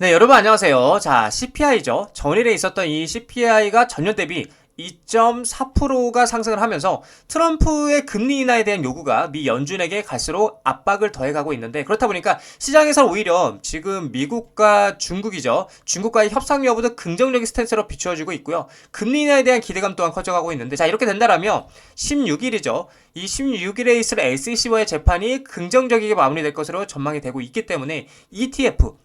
네, 여러분 안녕하세요. 자, CPI죠. 전일에 있었던 이 CPI가 전년 대비 2.4%가 상승을 하면서 트럼프의 금리 인하에 대한 요구가 미 연준에게 갈수록 압박을 더해가고 있는데, 그렇다 보니까 시장에서 오히려 지금 미국과 중국이죠. 중국과의 협상 여부도 긍정적인 스탠스로 비추어지고 있고요. 금리 인하에 대한 기대감 또한 커져가고 있는데, 자, 이렇게 된다라면 16일이죠. 이 16일에 있을 SEC와의 재판이 긍정적이게 마무리될 것으로 전망이 되고 있기 때문에 ETF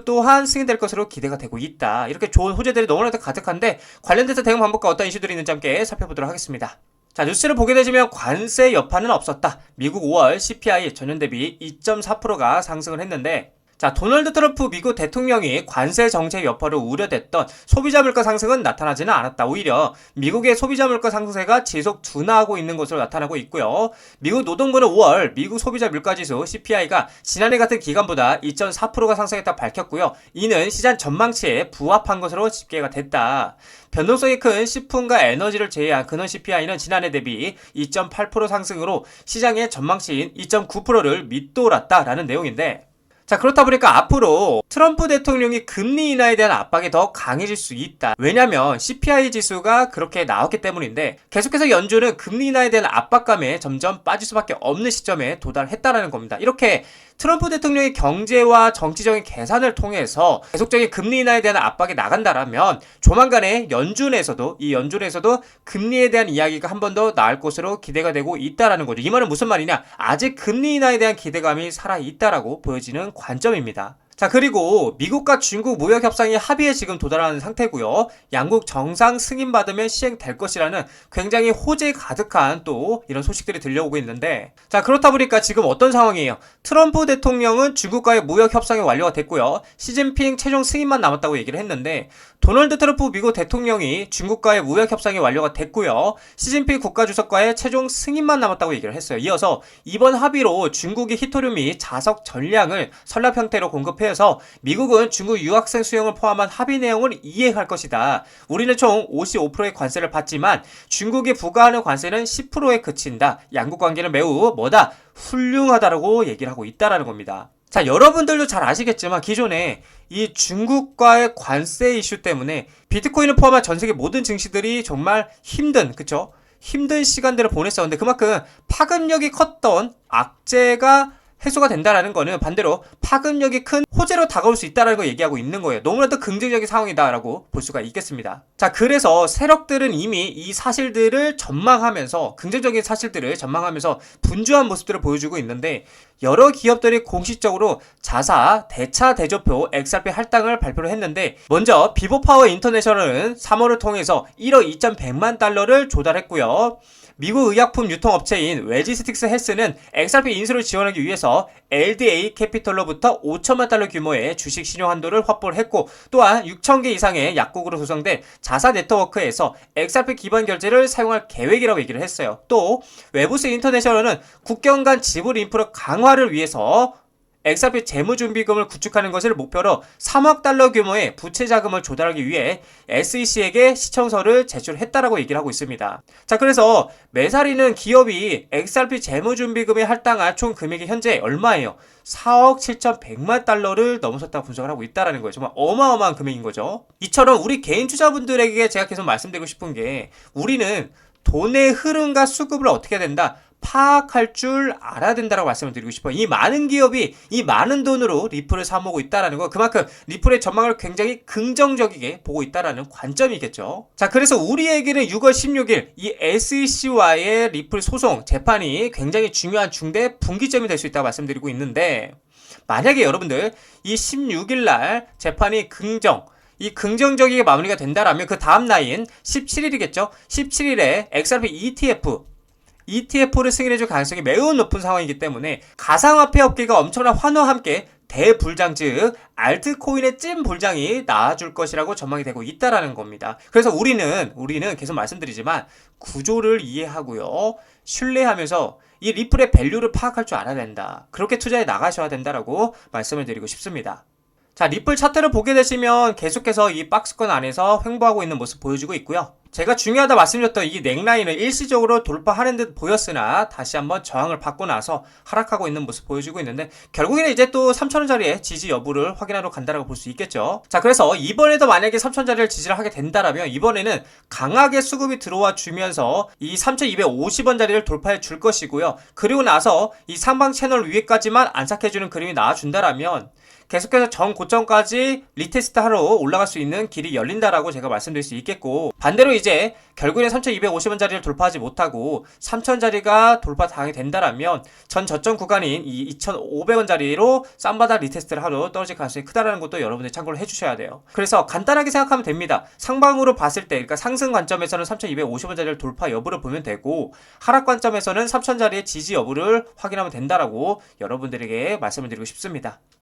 또한 승인될 것으로 기대가 되고 있다. 이렇게 좋은 호재들이 너무나도 가득한데, 관련돼서 대응 방법과 어떤 이슈들이 있는지 함께 살펴보도록 하겠습니다. 자, 뉴스를 보게 되시면 관세 여파는 없었다. 미국 5월 CPI 전년 대비 2.4%가 상승을 했는데, 자, 도널드 트럼프 미국 대통령이 관세 정책 여파로 우려됐던 소비자 물가 상승은 나타나지는 않았다. 오히려 미국의 소비자 물가 상승세가 지속 둔화하고 있는 것으로 나타나고 있고요. 미국 노동부는 5월 미국 소비자 물가지수 CPI가 지난해 같은 기간보다 2.4%가 상승했다 밝혔고요. 이는 시장 전망치에 부합한 것으로 집계가 됐다. 변동성이 큰 식품과 에너지를 제외한 근원 CPI는 지난해 대비 2.8% 상승으로 시장의 전망치인 2.9%를 밑돌았다라는 내용인데, 자, 그렇다 보니까 앞으로 트럼프 대통령이 금리 인하에 대한 압박이 더 강해질 수 있다. 왜냐면 CPI 지수가 그렇게 나왔기 때문인데, 계속해서 연준은 금리 인하에 대한 압박감에 점점 빠질 수밖에 없는 시점에 도달했다라는 겁니다. 이렇게 트럼프 대통령의 경제와 정치적인 계산을 통해서 계속적인 금리 인하에 대한 압박이 나간다라면 조만간에 연준에서도 금리에 대한 이야기가 한 번 더 나올 것으로 기대가 되고 있다라는 거죠. 이 말은 무슨 말이냐? 아직 금리 인하에 대한 기대감이 살아있다라고 보여지는 관점입니다. 자, 그리고 미국과 중국 무역 협상이 합의에 지금 도달하는 상태고요. 양국 정상 승인받으면 시행될 것이라는 굉장히 호재 가득한 또 이런 소식들이 들려오고 있는데, 자, 그렇다 보니까 지금 어떤 상황이에요? 트럼프 대통령은 중국과의 무역 협상이 완료가 됐고요. 시진핑 최종 승인만 남았다고 얘기를 했는데, 도널드 트럼프 미국 대통령이 중국과의 무역 협상이 완료가 됐고요. 시진핑 국가주석과의 최종 승인만 남았다고 얘기를 했어요. 이어서 이번 합의로 중국이 히토류 및 자석 전량을 선납 형태로 공급해서 미국은 중국 유학생 수용을 포함한 합의 내용을 이해할 것이다. 우리는 총 55%의 관세를 받지만 중국이 부과하는 관세는 10%에 그친다. 양국 관계는 매우 훌륭하다라고 얘기를 하고 있다라는 겁니다. 자, 여러분들도 잘 아시겠지만 기존에 이 중국과의 관세 이슈 때문에 비트코인을 포함한 전 세계 모든 증시들이 정말 힘든 시간들을 보냈었는데, 그만큼 파급력이 컸던 악재가 해소가 된다라는 거는 반대로 파급력이 큰 호재로 다가올 수 있다라는 걸 얘기하고 있는 거예요. 너무나도 긍정적인 상황이다라고 볼 수가 있겠습니다. 자, 그래서 세력들은 이미 이 사실들을 전망하면서, 긍정적인 사실들을 전망하면서 분주한 모습들을 보여주고 있는데, 여러 기업들이 공식적으로 자사 대차 대조표 XRP 할당을 발표를 했는데, 먼저 비보파워 인터내셔널은 3월을 통해서 1억 2,100만 달러를 조달했고요. 미국 의약품 유통업체인 웨지스틱스 헬스는 XRP 인수를 지원하기 위해서 LDA 캐피털로부터 5천만 달러 규모의 주식 신용 한도를 확보를 했고, 또한 6,000개 이상의 약국으로 구성된 자사 네트워크에서 XRP 기반 결제를 사용할 계획이라고 얘기를 했어요. 또 웨브스 인터내셔널은 국경 간 지불 인프라 강화를 위해서 XRP 재무준비금을 구축하는 것을 목표로 3억 달러 규모의 부채 자금을 조달하기 위해 SEC에게 시청서를 제출했다라고 얘기를 하고 있습니다. 자, 그래서 매사리는 기업이 XRP 재무준비금에 할당할 총 금액이 현재 얼마예요? 4억 7,100만 달러를 넘어섰다고 분석을 하고 있다는 거예요. 정말 어마어마한 금액인 거죠. 이처럼 우리 개인 투자분들에게 제가 계속 말씀드리고 싶은 게, 우리는 돈의 흐름과 수급을 어떻게 해야 된다? 파악할 줄 알아야 된다라고 말씀을 드리고 싶어요. 이 많은 기업이 이 많은 돈으로 리플을 사모으고 있다는 거, 그만큼 리플의 전망을 굉장히 긍정적이게 보고 있다는 관점이겠죠. 자, 그래서 우리에게는 6월 16일 이 SEC와의 리플 소송 재판이 굉장히 중요한 중대 분기점이 될 수 있다고 말씀드리고 있는데, 만약에 여러분들 이 16일 날 재판이 긍정적이게 마무리가 된다라면 그 다음 날인 17일이겠죠. 17일에 XRP ETF를 승인해줄 가능성이 매우 높은 상황이기 때문에 가상화폐 업계가 엄청난 환호와 함께 대불장, 즉 알트코인의 찐 불장이 나와줄 것이라고 전망이 되고 있다라는 겁니다. 그래서 우리는 계속 말씀드리지만 구조를 이해하고요, 신뢰하면서 이 리플의 밸류를 파악할 줄 알아야 된다. 그렇게 투자에 나가셔야 된다라고 말씀을 드리고 싶습니다. 자, 리플 차트를 보게 되시면 계속해서 이 박스권 안에서 횡보하고 있는 모습 보여주고 있고요. 제가 중요하다 말씀드렸던 이 넥라인을 일시적으로 돌파하는 듯 보였으나 다시 한번 저항을 받고 나서 하락하고 있는 모습 보여주고 있는데 결국에는 이제 또 3,000원짜리의 지지 여부를 확인하러 간다라고 볼 수 있겠죠. 자, 그래서 이번에도 만약에 3,000원짜리를 지지를 하게 된다라면 이번에는 강하게 수급이 들어와 주면서 이 3,250원짜리를 돌파해 줄 것이고요. 그리고 나서 이 상방 채널 위에까지만 안착해주는 그림이 나와준다라면 계속해서 전 고점까지 리테스트하러 올라갈 수 있는 길이 열린다라고 제가 말씀드릴 수 있겠고, 반대로 이제 결국에는 3,250원짜리를 돌파하지 못하고 3,000원짜리가 돌파 당하게 된다라면 전 저점 구간인 이 2,500원짜리로 쌈바닥 리테스트를 하러 떨어질 가능성이 크다라는 것도 여러분들 참고를 해주셔야 돼요. 그래서 간단하게 생각하면 됩니다. 상방으로 봤을 때, 그러니까 상승 관점에서는 3,250원짜리를 돌파 여부를 보면 되고, 하락 관점에서는 3,000원짜리의 지지 여부를 확인하면 된다라고 여러분들에게 말씀을 드리고 싶습니다.